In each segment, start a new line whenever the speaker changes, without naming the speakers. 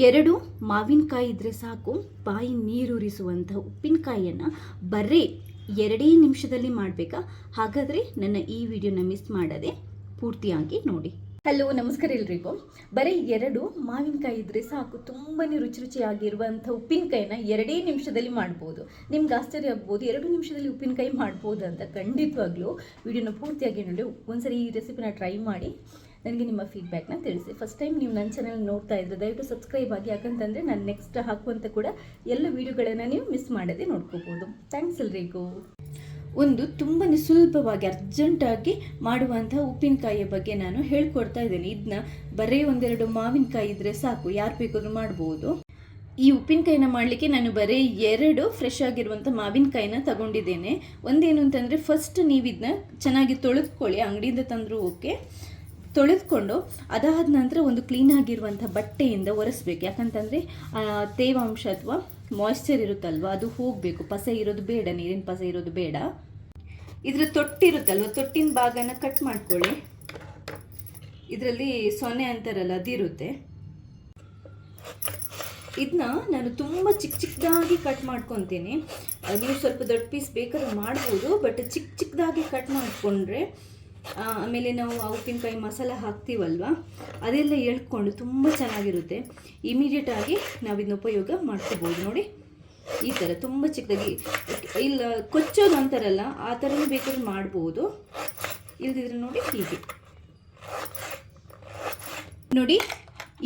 2 ಮಾವಿನಕಾಯಿ ಇದ್ದರೆ ಸಾಕು, ಬಾಯಿ ನೀರೂರಿಸುವಂಥ ಉಪ್ಪಿನಕಾಯಿಯನ್ನು ಬರೀ 2 ನಿಮಿಷದಲ್ಲಿ ಮಾಡಬೇಕಾ? ಹಾಗಾದರೆ ನನ್ನ ಈ ವಿಡಿಯೋನ ಮಿಸ್ ಮಾಡದೆ ಪೂರ್ತಿಯಾಗಿ ನೋಡಿ. ಹಲೋ, ನಮಸ್ಕಾರ ಎಲ್ರಿಗೂ. ಬರೀ 2 ಮಾವಿನಕಾಯಿ ಇದ್ದರೆ ಸಾಕು, ತುಂಬಾ ರುಚಿಯಾಗಿರುವಂಥ ಉಪ್ಪಿನಕಾಯಿನ 2 ನಿಮಿಷದಲ್ಲಿ ಮಾಡ್ಬೋದು. ನಿಮ್ಗೆ ಆಶ್ಚರ್ಯ ಆಗ್ಬೋದು, 2 ನಿಮಿಷದಲ್ಲಿ ಉಪ್ಪಿನಕಾಯಿ ಮಾಡ್ಬೋದು ಅಂತ. ಖಂಡಿತವಾಗ್ಲೂ ವಿಡಿಯೋನ ಪೂರ್ತಿಯಾಗಿ ನೋಡಿ. ಒಂದ್ಸರಿ ಈ ರೆಸಿಪಿನ ಟ್ರೈ ಮಾಡಿ ನನಗೆ ನಿಮ್ಮ ಫೀಡ್ಬ್ಯಾಕ್ನ ತಿಳಿಸಿ. ಫಸ್ಟ್ ಟೈಮ್ ನೀವು ನನ್ನ ಚಾನಲ್ ನೋಡ್ತಾ ಇದ್ದರೆ ದಯವಿಟ್ಟು ಸಬ್ಸ್ಕ್ರೈಬ್ ಆಗಿ, ಯಾಕಂತಂದರೆ ನಾನು ನೆಕ್ಸ್ಟ್ ಹಾಕುವಂಥ ಕೂಡ ಎಲ್ಲ ವೀಡಿಯೋಗಳನ್ನು ನೀವು ಮಿಸ್ ಮಾಡದೆ ನೋಡ್ಕೋಬೋದು. ಥ್ಯಾಂಕ್ಸ್ ಎಲ್ರಿಗೂ. ಒಂದು ತುಂಬಾ ಸುಲಭವಾಗಿ ಅರ್ಜೆಂಟಾಗಿ ಮಾಡುವಂಥ ಉಪ್ಪಿನಕಾಯಿಯ ಬಗ್ಗೆ ನಾನು ಹೇಳ್ಕೊಡ್ತಾ ಇದ್ದೇನೆ. ಇದನ್ನ ಬರೀ 1-2 ಮಾವಿನಕಾಯಿ ಇದ್ದರೆ ಸಾಕು, ಯಾರು ಬೇಕಾದ್ರೂ ಮಾಡ್ಬೋದು. ಈ ಉಪ್ಪಿನಕಾಯಿನ ಮಾಡಲಿಕ್ಕೆ ನಾನು ಬರೀ 2 ಫ್ರೆಶ್ ಆಗಿರುವಂಥ ಮಾವಿನಕಾಯಿನ ತಗೊಂಡಿದ್ದೇನೆ. ಒಂದೇನು ಅಂತಂದರೆ, ಫಸ್ಟ್ ನೀವು ಇದನ್ನ ಚೆನ್ನಾಗಿ ತೊಳೆದುಕೊಳ್ಳಿ, ಅಂಗಡಿಯಿಂದ ತಂದರೂ ಓಕೆ. ತೊಳೆದುಕೊಂಡು ಅದಾದ ನಂತರ ಒಂದು ಕ್ಲೀನಾಗಿರುವಂಥ ಬಟ್ಟೆಯಿಂದ ಒರೆಸ್ಬೇಕು. ಯಾಕಂತಂದರೆ ತೇವಾಂಶ ಅಥವಾ ಮಾಯ್ಶ್ಚರ್ ಇರುತ್ತಲ್ವ, ಅದು ಹೋಗಬೇಕು. ಪಸೆ ಇರೋದು ಬೇಡ, ನೀರಿನ ಪಸೆ ಇರೋದು ಬೇಡ. ಇದರ ತೊಟ್ಟಿರುತ್ತಲ್ವ, ತೊಟ್ಟಿನ ಭಾಗನ ಕಟ್ ಮಾಡ್ಕೊಳ್ಳಿ. ಇದರಲ್ಲಿ ಸೊನೆ ಅಂತಾರಲ್ಲ, ಅದಿರುತ್ತೆ. ಇದನ್ನ ನಾನು ತುಂಬ ಚಿಕ್ಕದಾಗಿ ಕಟ್ ಮಾಡ್ಕೊತೀನಿ. ನೀವು ಸ್ವಲ್ಪ ದೊಡ್ಡ ಪೀಸ್ ಬೇಕಾದ್ರೆ ಮಾಡ್ಬೋದು, ಬಟ್ ಚಿಕ್ಕದಾಗಿ ಕಟ್ ಮಾಡಿಕೊಂಡ್ರೆ ಆಮೇಲೆ ನಾವು ಆ ಉಪ್ಪಿನಕಾಯಿ ಮಸಾಲ ಹಾಕ್ತೀವಲ್ವ, ಅದೆಲ್ಲ ಎಳ್ಕೊಂಡು ತುಂಬ ಚೆನ್ನಾಗಿರುತ್ತೆ. ಇಮಿಡಿಯೇಟಾಗಿ ನಾವು ಇದನ್ನ ಉಪಯೋಗ ಮಾಡ್ಕೋಬೋದು. ನೋಡಿ, ಈ ಥರ ತುಂಬ ಚಿಕ್ಕದಾಗಿ, ಇಲ್ಲ ಕೊಚ್ಚೋದು ಅಂತಾರಲ್ಲ, ಆ ಥರನೂ ಬೇಕಾದ್ರೆ ಮಾಡ್ಬೋದು. ಇಲ್ದಿದ್ರೆ ನೋಡಿ ಹೀಗೆ ನೋಡಿ,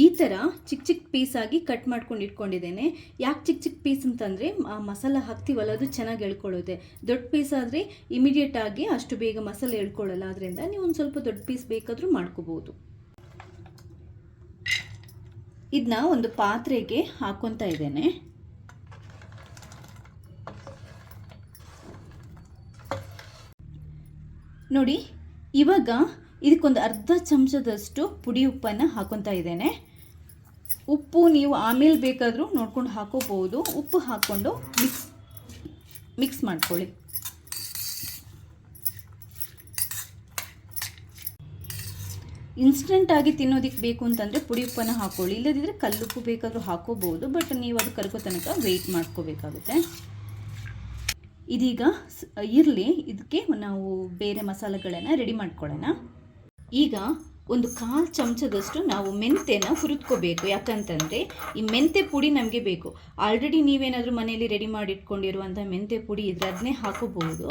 ಈ ಥರ ಚಿಕ್ಕ ಪೀಸಾಗಿ ಕಟ್ ಮಾಡ್ಕೊಂಡು ಇಟ್ಕೊಂಡಿದ್ದೇನೆ. ಯಾಕೆ ಚಿಕ್ಕ ಪೀಸ್ ಅಂತಂದರೆ, ಆ ಮಸಾಲ ಹಾಕ್ತೀವಲ್ಲ ಅದು ಚೆನ್ನಾಗಿ ಎಳ್ಕೊಳ್ಳುತ್ತೆ. ದೊಡ್ಡ ಪೀಸ್ ಆದರೆ ಇಮಿಡಿಯೇಟಾಗಿ ಅಷ್ಟು ಬೇಗ ಮಸಾಲೆ ಎಳ್ಕೊಳ್ಳಲ್ಲ. ಅದರಿಂದ ನೀವು ಒಂದು ಸ್ವಲ್ಪ ದೊಡ್ಡ ಪೀಸ್ ಬೇಕಾದರೂ ಮಾಡ್ಕೋಬೋದು. ಇದನ್ನ ಒಂದು ಪಾತ್ರೆಗೆ ಹಾಕ್ಕೊತಾ ಇದ್ದೇನೆ. ನೋಡಿ, ಇವಾಗ ಇದಕ್ಕೊಂದು ಅರ್ಧ ಚಮಚದಷ್ಟು ಪುಡಿ ಉಪ್ಪನ್ನು ಹಾಕೊತಾ ಇದ್ದೇನೆ. ಉಪ್ಪು ನೀವು ಆಮೇಲೆ ಬೇಕಾದರೂ ನೋಡ್ಕೊಂಡು ಹಾಕೋಬಹುದು. ಉಪ್ಪು ಹಾಕ್ಕೊಂಡು ಮಿಕ್ಸ್ ಮಾಡ್ಕೊಳ್ಳಿ. ಇನ್ಸ್ಟೆಂಟಾಗಿ ತಿನ್ನೋದಕ್ಕೆ ಬೇಕು ಅಂತಂದರೆ ಪುಡಿ ಉಪ್ಪನ್ನು ಹಾಕ್ಕೊಳ್ಳಿ, ಇಲ್ಲದಿದ್ದರೆ ಕಲ್ಲುಪ್ಪು ಬೇಕಾದರೂ ಹಾಕೋಬಹುದು. ಬಟ್ ನೀವು ಅದು ಕರಗೋ ತನಕ ವೆಯ್ಟ್ ಮಾಡ್ಕೋಬೇಕಾಗುತ್ತೆ. ಇದೀಗ ಇರಲಿ, ಇದಕ್ಕೆ ನಾವು ಬೇರೆ ಮಸಾಲೆಗಳನ್ನು ರೆಡಿ ಮಾಡ್ಕೊಳ್ಳೋಣ. ಈಗ ಒಂದು 1/4 ಚಮಚದಷ್ಟು ನಾವು ಮೆಂತೆನ ಹುರಿದ್ಕೋಬೇಕು. ಯಾಕಂತಂದರೆ ಈ ಮೆಂತೆ ಪುಡಿ ನಮಗೆ ಬೇಕು. ಆಲ್ರೆಡಿ ನೀವೇನಾದರೂ ಮನೆಯಲ್ಲಿ ರೆಡಿ ಮಾಡಿ ಇಟ್ಕೊಂಡಿರುವಂಥ ಮೆಂತೆ ಪುಡಿ ಇದ್ದರೆ ಅದನ್ನೇ ಹಾಕೋಬಹುದು.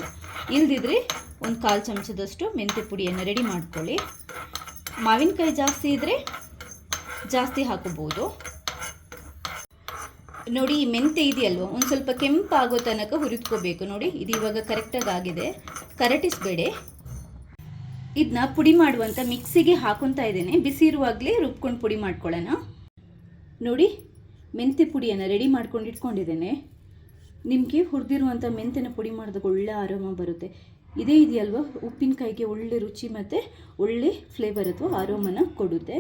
ಇಲ್ದಿದ್ರೆ ಒಂದು 1/4 ಚಮಚದಷ್ಟು ಮೆಂತೆ ಪುಡಿಯನ್ನು ರೆಡಿ ಮಾಡ್ಕೊಳ್ಳಿ. ಮಾವಿನಕಾಯಿ ಜಾಸ್ತಿ ಇದ್ದರೆ ಜಾಸ್ತಿ ಹಾಕೋಬಹುದು. ನೋಡಿ, ಈ ಮೆಂತೆ ಇದೆಯಲ್ವ, ಒಂದು ಸ್ವಲ್ಪ ಕೆಂಪಾಗೋ ತನಕ ಹುರಿದ್ಕೋಬೇಕು. ನೋಡಿ, ಇದು ಇವಾಗ ಕರೆಕ್ಟಾಗಿ ಆಗಿದೆ, ಕರಟಿಸಬೇಡಿ. ಇದನ್ನ ಪುಡಿ ಮಾಡುವಂಥ ಮಿಕ್ಸಿಗೆ ಹಾಕೊತಾ ಇದ್ದೇನೆ. ಬಿಸಿ ಇರುವಾಗಲೇ ರುಬ್ಕೊಂಡು ಪುಡಿ ಮಾಡ್ಕೊಳ್ಳೋಣ. ನೋಡಿ, ಮೆಂತೆ ಪುಡಿಯನ್ನು ರೆಡಿ ಮಾಡ್ಕೊಂಡು ಇಟ್ಕೊಂಡಿದ್ದೇನೆ. ನಿಮಗೆ ಹುರಿದಿರುವಂಥ ಮೆಂತೆನ ಪುಡಿ ಮಾಡಿದಾಗ ಒಳ್ಳೆ ಆರೋಮ ಬರುತ್ತೆ. ಇದೇ ಇದೆಯಲ್ವ, ಉಪ್ಪಿನಕಾಯಿಗೆ ಒಳ್ಳೆ ರುಚಿ ಮತ್ತು ಒಳ್ಳೆ ಫ್ಲೇವರ್ ಅಥವಾ ಆರೋಮನ ಕೊಡುತ್ತೆ.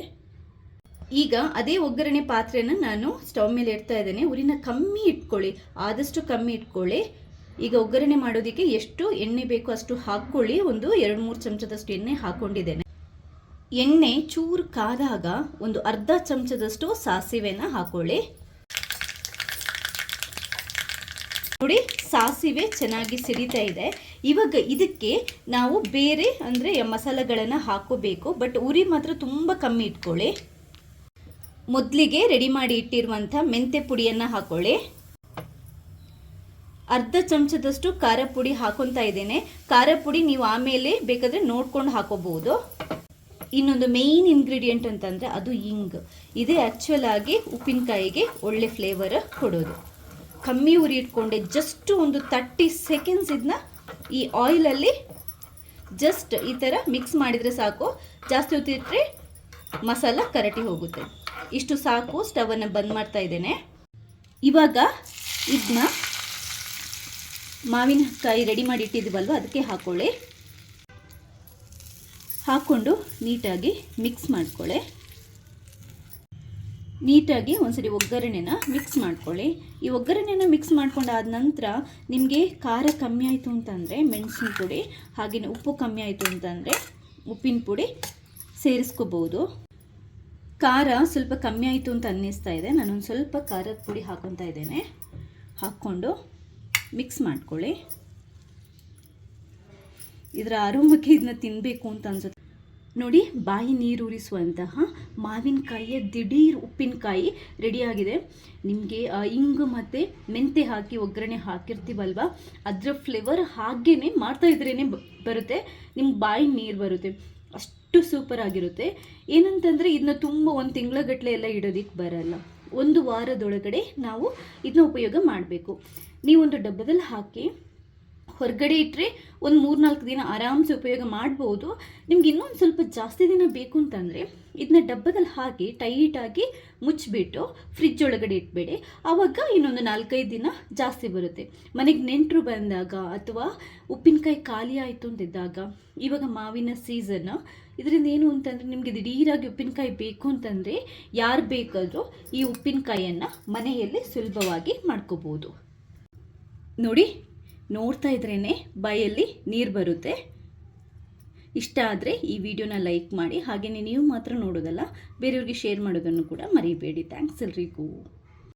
ಈಗ ಅದೇ ಒಗ್ಗರಣೆ ಪಾತ್ರೆನ ನಾನು ಸ್ಟವ್ ಮೇಲೆ ಇಡ್ತಾ ಇದ್ದೇನೆ. ಉರಿನ ಕಮ್ಮಿ ಇಟ್ಕೊಳ್ಳಿ, ಆದಷ್ಟು ಕಮ್ಮಿ ಇಟ್ಕೊಳ್ಳಿ. ಈಗ ಒಗ್ಗರಣೆ ಮಾಡೋದಕ್ಕೆ ಎಷ್ಟು ಎಣ್ಣೆ ಬೇಕೋ ಅಷ್ಟು ಹಾಕ್ಕೊಳ್ಳಿ. ಒಂದು 2-3 ಚಮಚದಷ್ಟು ಎಣ್ಣೆ ಹಾಕ್ಕೊಂಡಿದ್ದೇನೆ. ಎಣ್ಣೆ ಚೂರು ಕಾದಾಗ ಒಂದು ಅರ್ಧ ಚಮಚದಷ್ಟು ಸಾಸಿವೆನ ಹಾಕ್ಕೊಳ್ಳಿ. ನೋಡಿ, ಸಾಸಿವೆ ಚೆನ್ನಾಗಿ ಸಿಡಿತಾ ಇದೆ. ಇವಾಗ ಇದಕ್ಕೆ ನಾವು ಬೇರೆ ಅಂದರೆ ಮಸಾಲೆಗಳನ್ನು ಹಾಕೋಬೇಕು, ಬಟ್ ಉರಿ ಮಾತ್ರ ತುಂಬ ಕಮ್ಮಿ ಇಟ್ಕೊಳ್ಳಿ. ಮೊದಲಿಗೆ ರೆಡಿ ಮಾಡಿ ಇಟ್ಟಿರುವಂಥ ಮೆಂತೆ ಪುಡಿಯನ್ನು ಹಾಕ್ಕೊಳ್ಳಿ. ಅರ್ಧ ಚಮಚದಷ್ಟು ಖಾರ ಪುಡಿ ಹಾಕೊತಾ ಇದ್ದೇನೆ. ಖಾರ ಪುಡಿ ನೀವು ಆಮೇಲೆ ಬೇಕಾದರೆ ನೋಡ್ಕೊಂಡು ಹಾಕೋಬಹುದು. ಇನ್ನೊಂದು ಮೇಯ್ನ್ ಇಂಗ್ರೀಡಿಯೆಂಟ್ ಅಂತಂದರೆ ಅದು ಇಂಗು. ಇದೇ ಆ್ಯಕ್ಚುಯಲ್ ಆಗಿ ಉಪ್ಪಿನಕಾಯಿಗೆ ಒಳ್ಳೆ ಫ್ಲೇವರ್ ಕೊಡೋದು. ಕಮ್ಮಿ ಉರಿ ಇಟ್ಕೊಂಡೆ ಜಸ್ಟ್ ಒಂದು 30 ಸೆಕೆಂಡ್ಸ್ ಇದನ್ನ ಈ ಆಯಿಲಲ್ಲಿ ಜಸ್ಟ್ ಈ ಥರ ಮಿಕ್ಸ್ ಮಾಡಿದರೆ ಸಾಕು. ಜಾಸ್ತಿ ಹೊತ್ತಿಟ್ರೆ ಮಸಾಲ ಕರಟಿ ಹೋಗುತ್ತೆ. ಇಷ್ಟು ಸಾಕು. ಸ್ಟವನ್ನು ಬಂದ್ ಮಾಡ್ತಾ ಇದ್ದೇನೆ. ಇವಾಗ ಇದನ್ನ ಮಾವಿನಕಾಯಿ ರೆಡಿ ಮಾಡಿ ಇಟ್ಟಿದ್ದೀವಲ್ವ, ಅದಕ್ಕೆ ಹಾಕ್ಕೊಳ್ಳಿ. ಹಾಕ್ಕೊಂಡು ನೀಟಾಗಿ ಮಿಕ್ಸ್ ಮಾಡ್ಕೊಳ್ಳಿ. ನೀಟಾಗಿ ಒಂದ್ಸರಿ ಒಗ್ಗರಣೆನ ಮಿಕ್ಸ್ ಮಾಡ್ಕೊಳ್ಳಿ. ಈ ಒಗ್ಗರಣೆನ ಮಿಕ್ಸ್ ಮಾಡ್ಕೊಂಡಾದ ನಂತರ ನಿಮಗೆ ಖಾರ ಕಮ್ಮಿ ಆಯಿತು ಅಂತಂದರೆ ಮೆಣಸಿನ ಪುಡಿ, ಹಾಗೆಯೇ ಉಪ್ಪು ಕಮ್ಮಿ ಆಯಿತು ಅಂತಂದರೆ ಉಪ್ಪಿನ ಪುಡಿ ಸೇರಿಸ್ಕೋಬೋದು. ಖಾರ ಸ್ವಲ್ಪ ಕಮ್ಮಿ ಆಯಿತು ಅಂತ ಅನ್ನಿಸ್ತಾ ಇದೆ. ನಾನೊಂದು ಸ್ವಲ್ಪ ಖಾರದ ಪುಡಿ ಹಾಕ್ಕೊತಾ ಇದ್ದೇನೆ. ಹಾಕ್ಕೊಂಡು ಮಿಕ್ಸ್ ಮಾಡ್ಕೊಳ್ಳಿ. ಇದರ ಆರೋಗ್ಯಕ್ಕೆ ಇದನ್ನ ತಿನ್ನಬೇಕು ಅಂತ ಅನ್ಸುತ್ತೆ ನೋಡಿ. ಬಾಯಿ ನೀರೂರಿಸುವಂತಹ ಮಾವಿನಕಾಯಿಯ ದಿಢೀರ್ ಉಪ್ಪಿನಕಾಯಿ ರೆಡಿಯಾಗಿದೆ. ನಿಮಗೆ ಇಂಗು ಮತ್ತು ಮೆಂತೆ ಹಾಕಿ ಒಗ್ಗರಣೆ ಹಾಕಿರ್ತೀವಲ್ವ, ಅದರ ಫ್ಲೇವರ್ ಹಾಗೇ ಮಾಡ್ತಾ ಇದ್ರೇ ಬರುತ್ತೆ. ನಿಮ್ಗೆ ಬಾಯಿ ನೀರು ಬರುತ್ತೆ, ಅಷ್ಟು ಸೂಪರ್ ಆಗಿರುತ್ತೆ. ಏನಂತಂದರೆ ಇದನ್ನ ತುಂಬ ಒಂದು ತಿಂಗಳಗಟ್ಟಲೆ ಎಲ್ಲ ಇಡೋದಕ್ಕೆ ಬರಲ್ಲ. ಒಂದು ವಾರದೊಳಗಡೆ ನಾವು ಇದನ್ನ ಉಪಯೋಗ ಮಾಡಬೇಕು. ನೀವೊಂದು ಡಬ್ಬದಲ್ಲಿ ಹಾಕಿ ಹೊರಗಡೆ ಇಟ್ಟರೆ ಒಂದು 3-4 ದಿನ ಆರಾಮ್ಸೆ ಉಪಯೋಗ ಮಾಡ್ಬೋದು. ನಿಮ್ಗೆ ಇನ್ನೊಂದು ಸ್ವಲ್ಪ ಜಾಸ್ತಿ ದಿನ ಬೇಕು ಅಂತಂದರೆ ಇದನ್ನ ಡಬ್ಬದಲ್ಲಿ ಹಾಕಿ ಟೈಟಾಗಿ ಮುಚ್ಚಿಬಿಟ್ಟು ಫ್ರಿಜ್ ಒಳಗಡೆ ಇಟ್ಬೇಡಿ. ಆವಾಗ ಇನ್ನೊಂದು 4-5 ದಿನ ಜಾಸ್ತಿ ಬರುತ್ತೆ. ಮನೆಗೆ ನೆಂಟರು ಬಂದಾಗ ಅಥವಾ ಉಪ್ಪಿನಕಾಯಿ ಖಾಲಿ ಆಯಿತು ಅಂತಿದ್ದಾಗ, ಇವಾಗ ಮಾವಿನ ಸೀಸನ್, ಇದರಿಂದ ಏನು ಅಂತಂದರೆ ನಿಮಗೆ ದಿಢೀರಾಗಿ ಉಪ್ಪಿನಕಾಯಿ ಬೇಕು ಅಂತಂದರೆ ಯಾರು ಬೇಕಾದರೂ ಈ ಉಪ್ಪಿನಕಾಯಿಯನ್ನು ಮನೆಯಲ್ಲಿ ಸುಲಭವಾಗಿ ಮಾಡ್ಕೋಬೋದು. ನೋಡಿ, ನೋಡ್ತಾ ಇದ್ರೇ ಬಾಯಲ್ಲಿ ನೀರು ಬರುತ್ತೆ. ಇಷ್ಟ ಆದರೆ ಈ ವಿಡಿಯೋನ ಲೈಕ್ ಮಾಡಿ. ಹಾಗೆಯೇ ನೀವು ಮಾತ್ರ ನೋಡೋದಲ್ಲ, ಬೇರೆಯವ್ರಿಗೆ ಶೇರ್ ಮಾಡೋದನ್ನು ಕೂಡ ಮರಿಬೇಡಿ. ಥ್ಯಾಂಕ್ಸ್ ಎಲ್ರಿಗೂ.